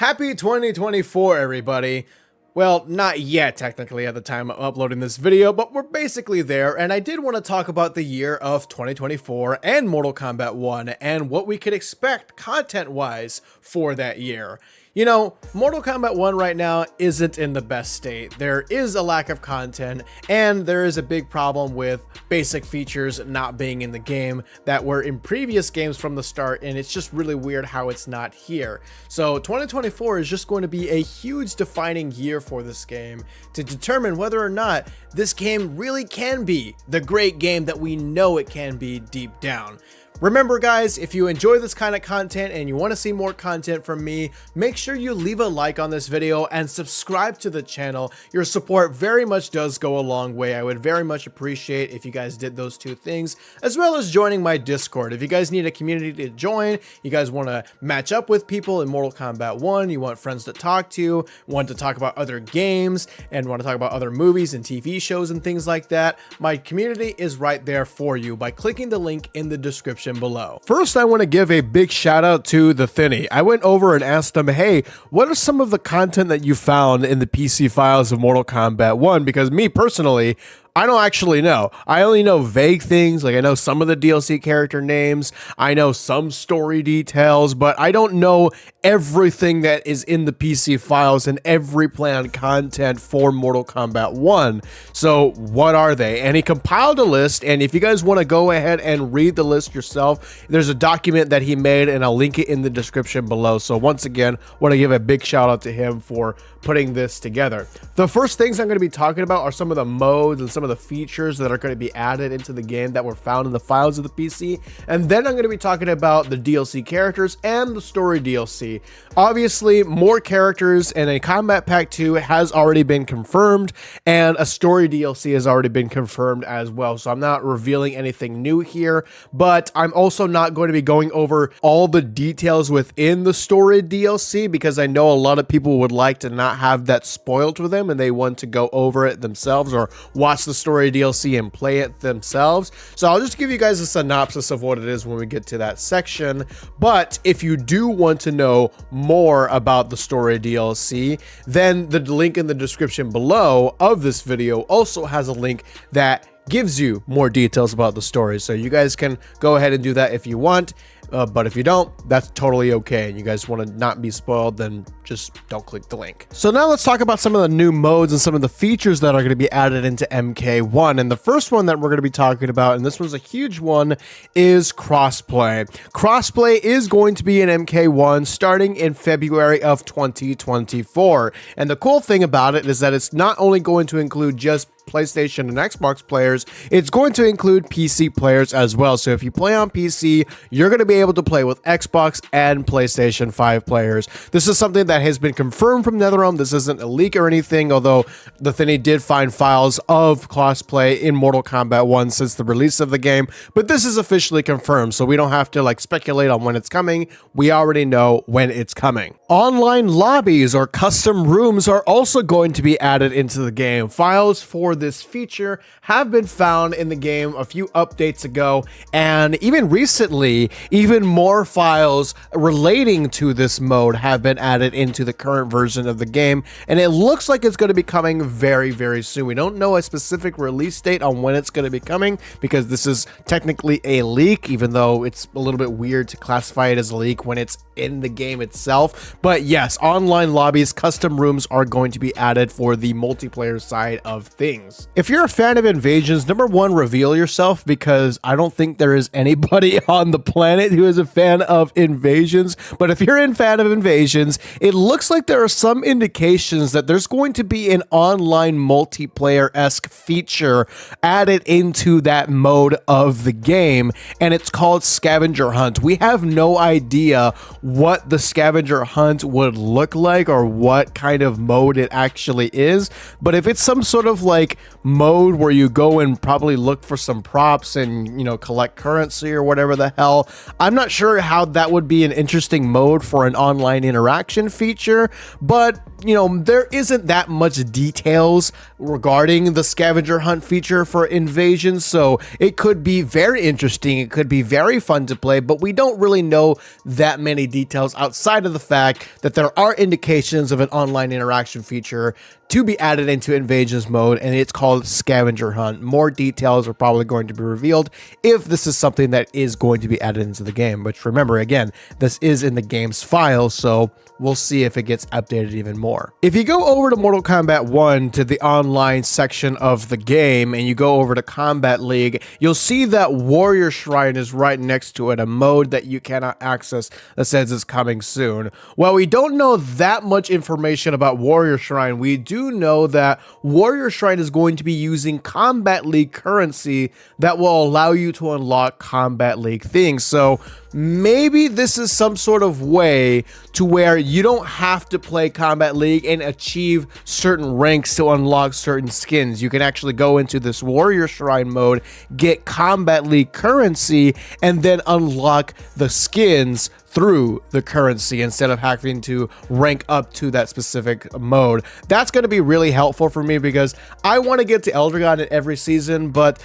Happy 2024, everybody. Well, not yet, technically, at the time of uploading this video, but we're basically there, and I did want to talk about the year of 2024 and Mortal Kombat 1 and what we could expect content-wise for that year. You know, Mortal Kombat 1 right now isn't in the best state. There is a lack of content, and there is a big problem with basic features not being in the game that were in previous games from the start, and it's just really weird how it's not here. So 2024 is just going to be a huge defining year for this game to determine whether or not this game really can be the great game that we know it can be deep down. Remember guys, if you enjoy this kind of content and you want to see more content from me, make sure you leave a like on this video and subscribe to the channel. Your support very much does go a long way. I would very much appreciate if you guys did those two things, as well as joining my Discord. If you guys need a community to join, you guys want to match up with people in Mortal Kombat 1, you want friends to talk to, want to talk about other games, and want to talk about other movies and TV shows and things like that, my community is right there for you by clicking the link in the description below. First, I want to give a big shout out to the Thinny. I went over and asked him, hey, what are some of the content that you found in the PC files of Mortal Kombat 1? Because me personally, I don't actually know. I only know vague things, like I know some of the DLC character names, I know some story details, but I don't know everything that is in the PC files and every planned content for Mortal Kombat 1. So what are they? And he compiled a list, and if you guys want to go ahead and read the list yourself, there's a document that he made and I'll link it in the description below. So once again, want to give a big shout out to him for putting this together. The first things I'm going to be talking about are some of the modes and some of the features that are going to be added into the game that were found in the files of the PC, and then I'm going to be talking about the DLC characters and the story DLC. Obviously, more characters and a Combat Pack 2 has already been confirmed, and a story DLC has already been confirmed as well, so I'm not revealing anything new here, but I'm also not going to be going over all the details within the story DLC because I know a lot of people would like to not have that spoiled for them and they want to go over it themselves or watch the story DLC and play it themselves. So I'll just give you guys a synopsis of what it is when we get to that section. But if you do want to know more about the story DLC, then the link in the description below of this video also has a link that gives you more details about the story. So you guys can go ahead and do that if you want. But if you don't, that's totally okay. And you guys want to not be spoiled, then just don't click the link. So now let's talk about some of the new modes and some of the features that are going to be added into MK1. And the first one that we're going to be talking about, and this one's a huge one, is crossplay. Crossplay is going to be in MK1 starting in February of 2024. And the cool thing about it is that it's not only going to include just PlayStation and Xbox players, it's going to include PC players as well. So if you play on PC, you're going to be able to play with Xbox and PlayStation 5 players. This is something that has been confirmed from NetherRealm. This isn't a leak or anything, although the Thinny did find files of crossplay in Mortal Kombat 1 since the release of the game, but this is officially confirmed, so we don't have to like speculate on when it's coming. We already know when it's coming. Online lobbies or custom rooms are also going to be added into the game. Files for this feature have been found in the game a few updates ago, and even recently, even more files relating to this mode have been added into the current version of the game, and it looks like it's going to be coming very, very soon. We don't know a specific release date on when it's going to be coming because this is technically a leak, even though it's a little bit weird to classify it as a leak when it's in the game itself. But yes, online lobbies, custom rooms are going to be added for the multiplayer side of things. If you're a fan of Invasions, number one, reveal yourself, because I don't think there is anybody on the planet who is a fan of Invasions. But if you're a fan of Invasions, it looks like there are some indications that there's going to be an online multiplayer-esque feature added into that mode of the game, and it's called Scavenger Hunt. We have no idea what the Scavenger Hunt would look like or what kind of mode it actually is, but if it's some sort of like like mode where you go and probably look for some props and, you know, collect currency or whatever the hell. I'm not sure how that would be an interesting mode for an online interaction feature, but you know, there isn't that much details regarding the scavenger hunt feature for Invasion, so it could be very interesting, it could be very fun to play, but we don't really know that many details outside of the fact that there are indications of an online interaction feature to be added into Invasions mode, and it's called Scavenger Hunt. More details are probably going to be revealed if this is something that is going to be added into the game, which remember, again, this is in the game's files, so we'll see if it gets updated even more. If you go over to Mortal Kombat 1 to the online section of the game and you go over to Combat League, you'll see that Warrior Shrine is right next to it, a mode that you cannot access that says it's coming soon. While we don't know that much information about Warrior Shrine, we do know that Warrior Shrine is going to be using Combat League currency that will allow you to unlock Combat League things. So maybe this is some sort of way to where you don't have to play Combat League and achieve certain ranks to unlock certain skins. You can actually go into this Warrior Shrine mode, get Combat League currency, and then unlock the skins through the currency instead of having to rank up to that specific mode. That's going to be really helpful for me because I want to get to Elder God in every season, but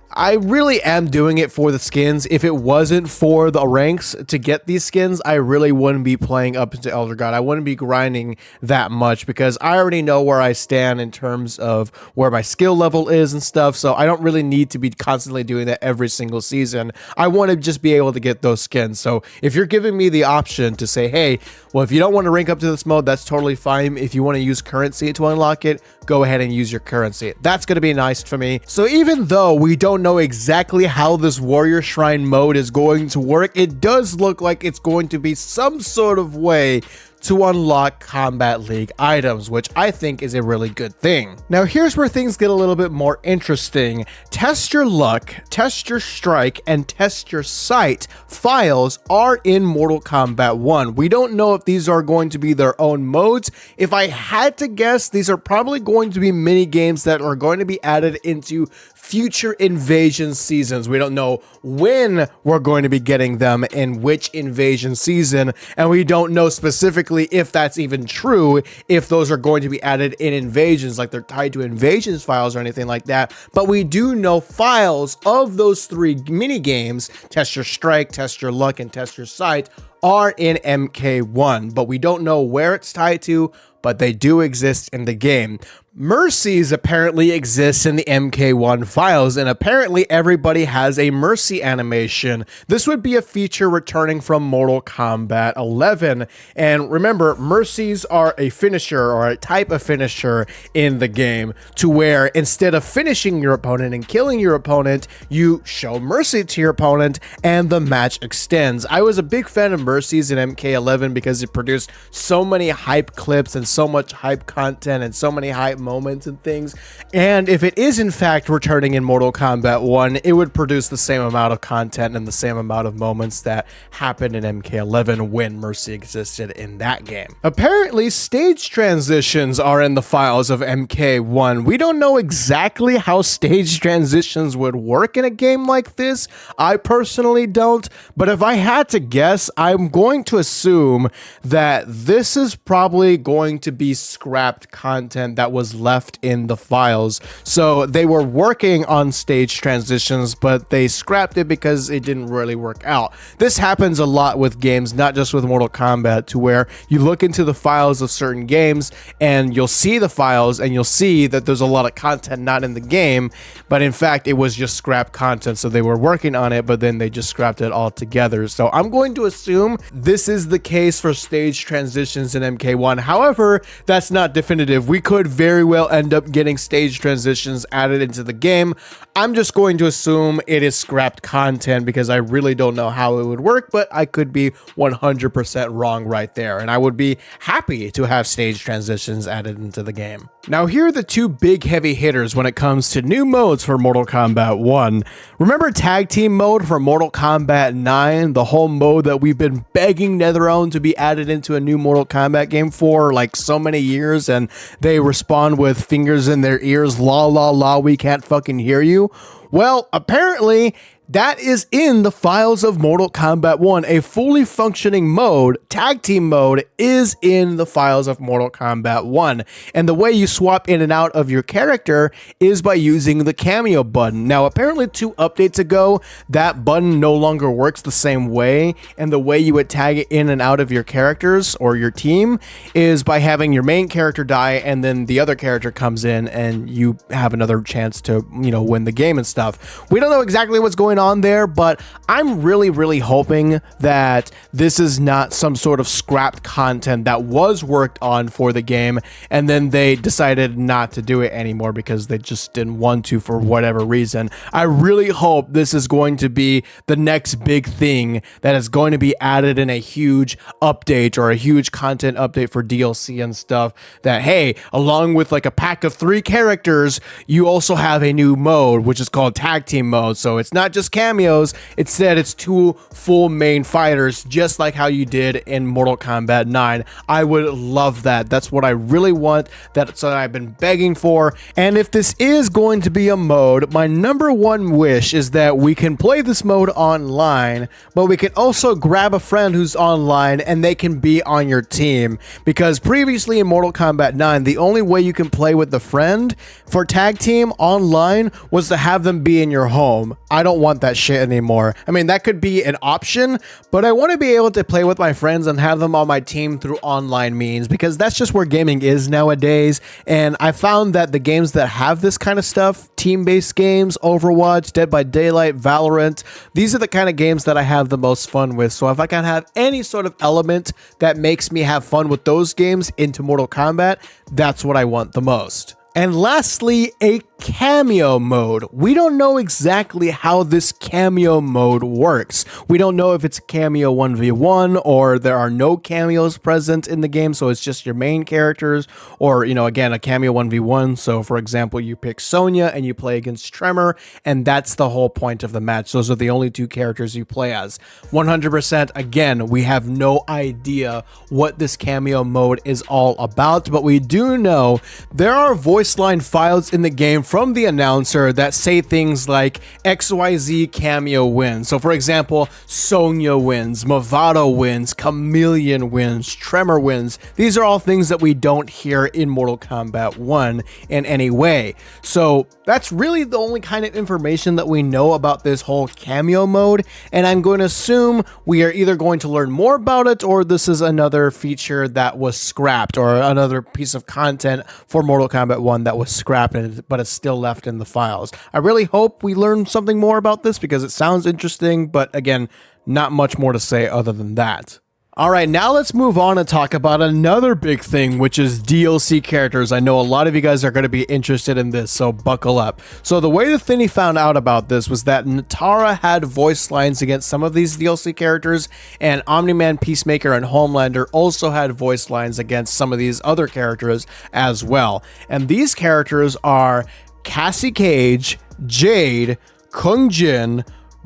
I really am doing it for the skins. If it wasn't for the ranks to get these skins, I really wouldn't be playing up into Elder God. I wouldn't be grinding that much because I already know where I stand in terms of where my skill level is and stuff, so I don't really need to be constantly doing that every single season. I want to just be able to get those skins. So if you're giving me the option to say, hey, well, if you don't want to rank up to this mode, that's totally fine. If you want to use currency to unlock it, go ahead and use your currency. That's going to be nice for me. So even though we don't know exactly how this Warrior Shrine mode is going to work, it does look like it's going to be some sort of way to unlock Combat League items, which I think is a really good thing. Now here's where things get a little bit more interesting. Test Your Luck, Test Your Strike, and Test Your Sight files are in Mortal Kombat 1. We don't know if these are going to be their own modes. If I had to guess, these are probably going to be mini games that are going to be added into future Invasion seasons. We don't know when we're going to be getting them in which Invasion season, and we don't know specifically if that's even true, if those are going to be added in Invasions, like they're tied to Invasions files or anything like that. But we do know files of those three mini games, Test Your Strike, Test Your Luck, and Test Your Sight, are in MK1, but we don't know where it's tied to, but they do exist in the game. Mercies apparently exist in the MK1 files, and apparently everybody has a mercy animation. This would be a feature returning from Mortal Kombat 11, and remember, mercies are a finisher or a type of finisher in the game, to where instead of finishing your opponent and killing your opponent, you show mercy to your opponent and the match extends. I was a big fan of mercies in MK11 because it produced so many hype clips and so much hype content and so many hype moments and things, and if it is in fact returning in Mortal Kombat 1, it would produce the same amount of content and the same amount of moments that happened in MK11 when Mercy existed in that game. Apparently, stage transitions are in the files of MK1. We don't know exactly how stage transitions would work in a game like this. I personally don't, but if I had to guess, I'm going to assume that this is probably going to be scrapped content that was left in the files. So they were working on stage transitions, but they scrapped it because it didn't really work out. This happens a lot with games, not just with Mortal Kombat, to where you look into the files of certain games and you'll see the files and you'll see that there's a lot of content not in the game, but in fact it was just scrapped content. So they were working on it, but then they just scrapped it altogether. So I'm going to assume this is the case for stage transitions in MK1. However, that's not definitive. We could very well end up getting stage transitions added into the game. I'm just going to assume it is scrapped content because I really don't know how it would work, but I could be 100% wrong right there, and I would be happy to have stage transitions added into the game. Now here are the two big heavy hitters when it comes to new modes for Mortal Kombat 1. Remember Tag Team mode for Mortal Kombat 9? The whole mode that we've been begging NetherRealm to be added into a new Mortal Kombat game for like so many years, and they respond with fingers in their ears, la la la, we can't fucking hear you. Well, apparently that is in the files of Mortal Kombat 1. A fully functioning mode, Tag Team mode, is in the files of Mortal Kombat 1. And the way you swap in and out of your character is by using the cameo button. Now, apparently 2 updates ago, that button no longer works the same way. And the way you would tag it in and out of your characters or your team is by having your main character die and then the other character comes in and you have another chance to, win the game and stuff. We don't know exactly what's going on there, but I'm really hoping that this is not some sort of scrapped content that was worked on for the game and then they decided not to do it anymore because they just didn't want to for whatever reason. I really hope this is going to be the next big thing that is going to be added in a huge update or a huge content update for DLC and stuff, that hey, along with like a pack of 3 characters, you also have a new mode which is called Tag Team mode. So it's not just cameos, instead it's 2 full main fighters, just like how you did in Mortal Kombat 9. I would love that. That's what I really want. That's what I've been begging for. And if this is going to be a mode, my number 1 wish is that we can play this mode online, but we can also grab a friend who's online and they can be on your team. Because previously in Mortal Kombat 9, the only way you can play with the friend for Tag Team online was to have them be in your home. I don't want that shit anymore. I mean, that could be an option, but I want to be able to play with my friends and have them on my team through online means, because that's just where gaming is nowadays. And I found that the games that have this kind of stuff, team-based games, Overwatch, Dead by Daylight, Valorant, these are the kind of games that I have the most fun with. So if I can have any sort of element that makes me have fun with those games into Mortal Kombat, that's what I want the most. And lastly, a cameo mode. We don't know exactly how this cameo mode works. We don't know if it's a cameo 1v1 or there are no cameos present in the game, so it's just your main characters, or, again, a cameo 1v1. So, for example, you pick Sonya and you play against Tremor, and that's the whole point of the match. Those are the only 2 characters you play as. 100%, again, we have no idea what this cameo mode is all about, but we do know there are voice line files in the game from the announcer that say things like XYZ cameo wins. So for example, Sonya wins, Movado wins, Chameleon wins, Tremor wins. These are all things that we don't hear in Mortal Kombat 1 in any way. So that's really the only kind of information that we know about this whole cameo mode, and I'm going to assume we are either going to learn more about it or this is another feature that was scrapped or another piece of content for Mortal Kombat 1 that was scrapped, but it's still left in the files. I really hope we learn something more about this because it sounds interesting, but again, not much more to say other than that. All right, now let's move on and talk about another big thing, which is DLC characters. I know a lot of you guys are going to be interested in this, so buckle up. So the way that Thinny found out about this was that Natara had voice lines against some of these DLC characters, and Omni-Man, Peacemaker, and Homelander also had voice lines against some of these other characters as well. And these characters are Cassie Cage, Jade, Kung Jin,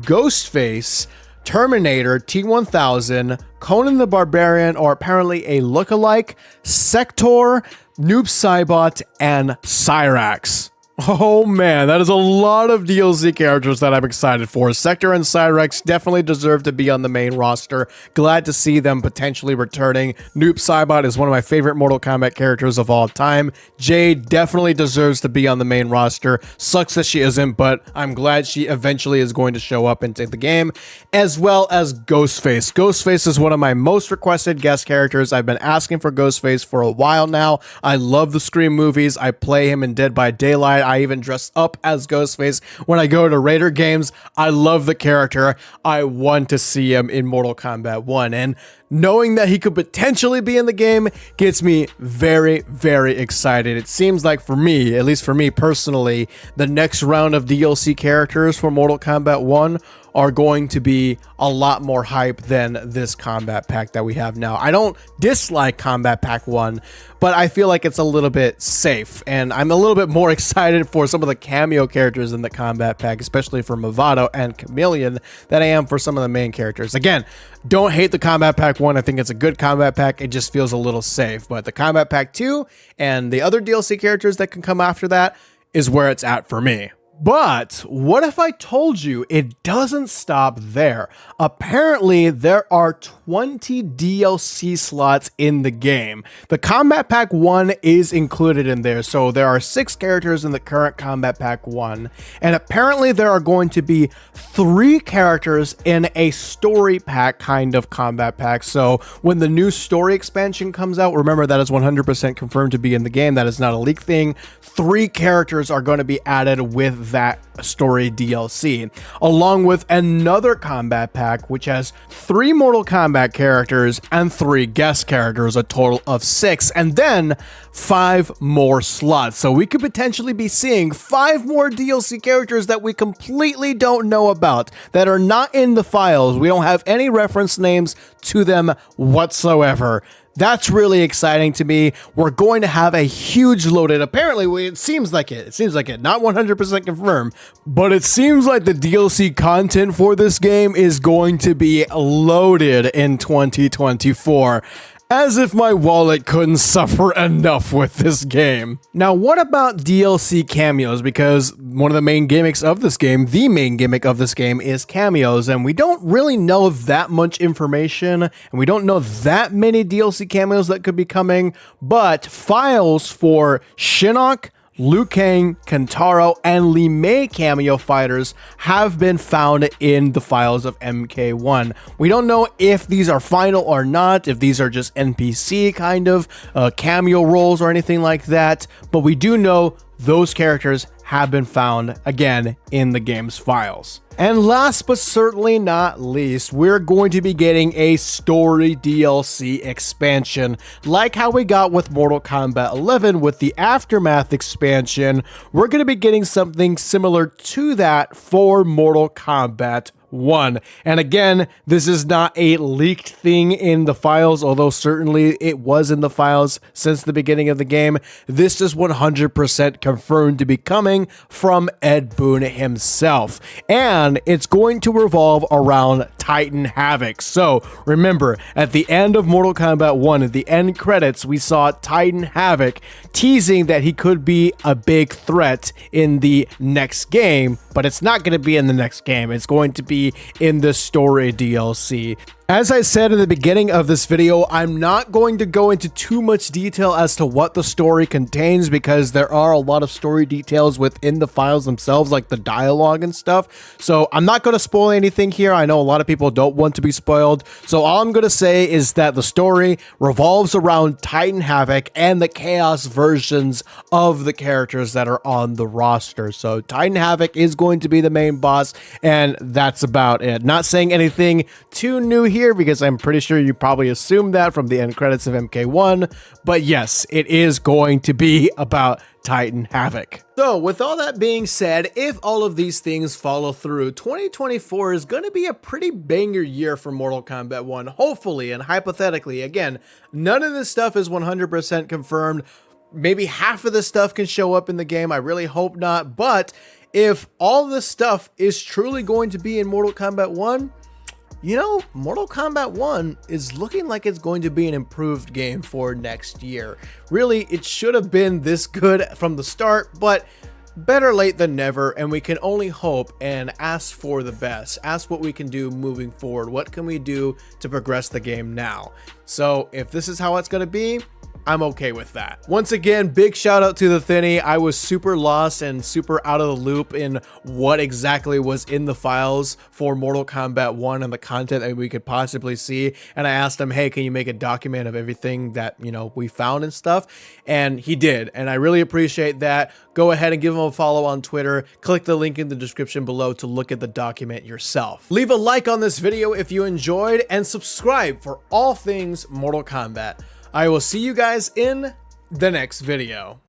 Ghostface, Terminator, T-1000, Conan the Barbarian, or apparently a lookalike, Sector, Noob Saibot, and Cyrax. Oh man, that is a lot of DLC characters that I'm excited for. Sector and Cyrax definitely deserve to be on the main roster. Glad to see them potentially returning. Noob Saibot is one of my favorite Mortal Kombat characters of all time. Jade definitely deserves to be on the main roster. Sucks that she isn't, but I'm glad she eventually is going to show up into the game. As well as Ghostface. Ghostface is one of my most requested guest characters. I've been asking for Ghostface for a while now. I love the Scream movies. I play him in Dead by Daylight. I even dress up as Ghostface when I go to Raider games. I love the character. I want to see him in Mortal Kombat 1. And knowing that he could potentially be in the game gets me very, very excited. It seems like for me, at least for me personally, the next round of DLC characters for Mortal Kombat 1 are going to be a lot more hype than this combat pack that we have now. I don't dislike Combat Pack 1, but I feel like it's a little bit safe, and I'm a little bit more excited for some of the cameo characters in the combat pack, especially for Movado and Chameleon, than I am for some of the main characters. Again, don't hate the Combat Pack 1. I think it's a good combat pack. It just feels a little safe, but the Combat Pack 2 and the other DLC characters that can come after that is where it's at for me. But what if I told you it doesn't stop there? Apparently, there are 20 DLC slots in the game. The Combat Pack 1 is included in there, so there are 6 characters in the current Combat Pack 1, and apparently there are going to be 3 characters in a story pack kind of combat pack. So when the new story expansion comes out, remember that is 100% confirmed to be in the game. That is not a leak thing. 3 characters are going to be added with that story DLC, along with another combat pack which has 3 Mortal Kombat characters and 3 guest characters, a total of 6, and then 5 more slots. So we could potentially be seeing 5 more DLC characters that we completely don't know about, that are not in the files. We don't have any reference names to them whatsoever. That's really exciting to me. We're going to have a huge loaded. Apparently, it seems like it. It seems like it. Not 100% confirmed, but it seems like the DLC content for this game is going to be loaded in 2024. As if my wallet couldn't suffer enough with this game. Now, what about DLC cameos? Because one of the main gimmicks of this game, the main gimmick of this game, is cameos, and we don't really know that much information, and we don't know that many DLC cameos that could be coming, but files for Shinnok, Liu Kang, Kentaro, and Li Mei cameo fighters have been found in the files of MK1. We don't know if these are final or not, if these are just NPC kind of cameo roles or anything like that, but we do know those characters have been found again in the game's files. And last but certainly not least, we're going to be getting a story DLC expansion. Like how we got with Mortal Kombat 11 with the Aftermath expansion, we're going to be getting something similar to that for Mortal Kombat 1. And again, this is not a leaked thing in the files, although certainly it was in the files since the beginning of the game. This is 100% confirmed to be coming from Ed Boon himself. And it's going to revolve around Titan Havoc. So remember, at the end of Mortal Kombat 1, at the end credits, we saw Titan Havoc teasing that he could be a big threat in the next game, but it's not going to be in the next game. It's going to be in the story DLC. As I said in the beginning of this video, I'm not going to go into too much detail as to what the story contains because there are a lot of story details within the files themselves, like the dialogue and stuff. So I'm not going to spoil anything here. I know a lot of people don't want to be spoiled. So all I'm going to say is that the story revolves around Titan Havoc and the Chaos versions of the characters that are on the roster. So Titan Havoc is going to be the main boss, and that's about it. Not saying anything too new here because I'm pretty sure you probably assumed that from the end credits of MK1, but yes, it is going to be about Titan Havoc. So with all that being said, if all of these things follow through, 2024 is going to be a pretty banger year for Mortal Kombat 1, hopefully and hypothetically. Again, none of this stuff is 100% confirmed. Maybe half of this stuff can show up in the game. I really hope not, but if all this stuff is truly going to be in Mortal Kombat 1, you know, Mortal Kombat 1 is looking like it's going to be an improved game for next year. Really, it should have been this good from the start, but better late than never, and we can only hope and ask for the best. Ask what we can do moving forward. What can we do to progress the game now? So if this is how it's going to be, I'm okay with that. Once again, big shout out to the Thinny. I was super lost and super out of the loop in what exactly was in the files for Mortal Kombat 1 and the content that we could possibly see. And I asked him, hey, can you make a document of everything that, you know, we found and stuff? And he did. And I really appreciate that. Go ahead and give him a follow on Twitter. Click the link in the description below to look at the document yourself. Leave a like on this video if you enjoyed and subscribe for all things Mortal Kombat. I will see you guys in the next video.